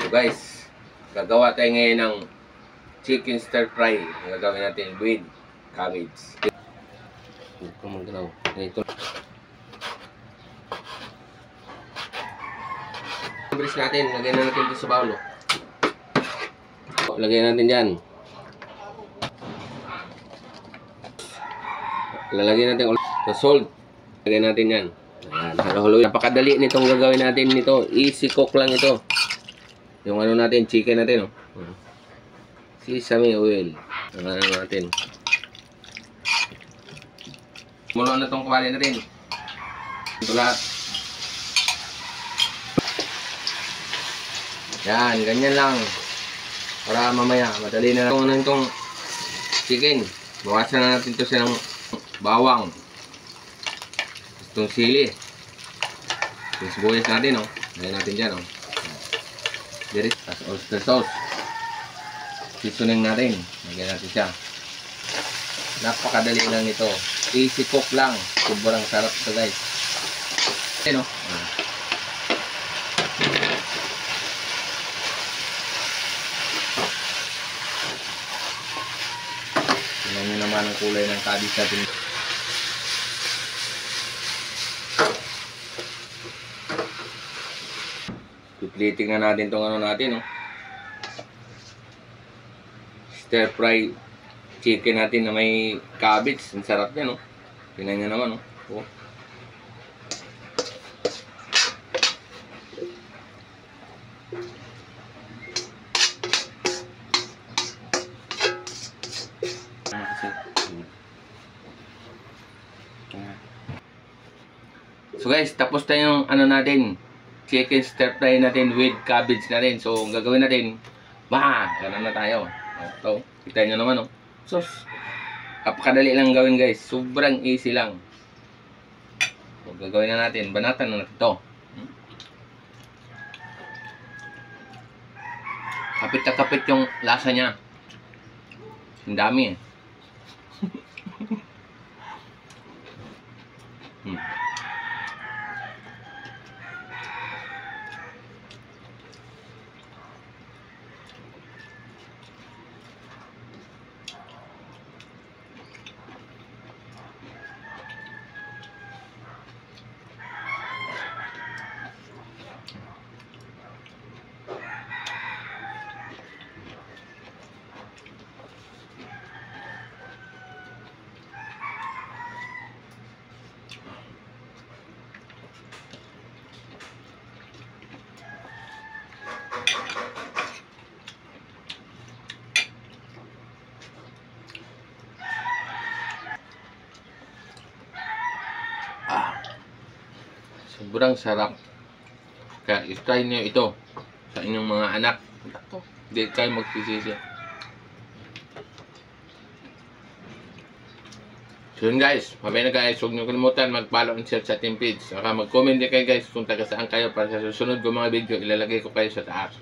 So guys, gagawa tayo ngayon ng chicken stir fry. Gagawin natin with cabbage. Huwag ka magalaw. Ganito. Bilis natin. Lagyan na natin ito sa bawlo. Lagyan natin dyan. Lalagyan natin ulit sa salt. Lagyan natin yan. Ayan, halo-halo. Napakadali nitong gagawin natin nito. Easy cook lang ito. Yung ano natin, chicken natin, oh. Sesame oil. Ano natin. Mulo na itong kawali natin. Ito lahat. Yan, ganyan lang. Para mamaya, madali na itong chicken. Bawasan na natin ito sa bawang. Itong sili. Yung sibuyas natin, oh. Lagyan natin dyan, oh. Tapos oyster sauce. Seasoning natin. Lagyan natin siya. Napakadali lang ito. Easy cook lang. Sobrang sarap ito, guys. Ayan, oh. Tignan nyo naman ang kulay ng cabbage natin. Pipliting na natin itong ano natin, oh. Stir fry chicken natin na may cabbage. Ang sarap yan, oh. Tingnan nyo naman, oh. Oh. So guys, tapos tayong ano natin, chicken stir fry natin with cabbage natin. So, ang gagawin natin, ganun na tayo. Ito, kita nyo naman, oh. So, kapakadali lang gawin, guys. Sobrang easy lang. So, gagawin na natin. Banatan na natin ito. Kapit na kapit yung lasa niya. Ang dami, eh. Sobrang sarap. Kaya i-try nyo ito sa inyong mga anak. Hindi kayo magsisisi. So yun guys, mabay na guys. Huwag nyo kalimutan mag-follow and share sa ating page. Saka mag-comment din kayo guys kung taga saan kayo para sa susunod ko mga video ilalagay ko kayo sa taas.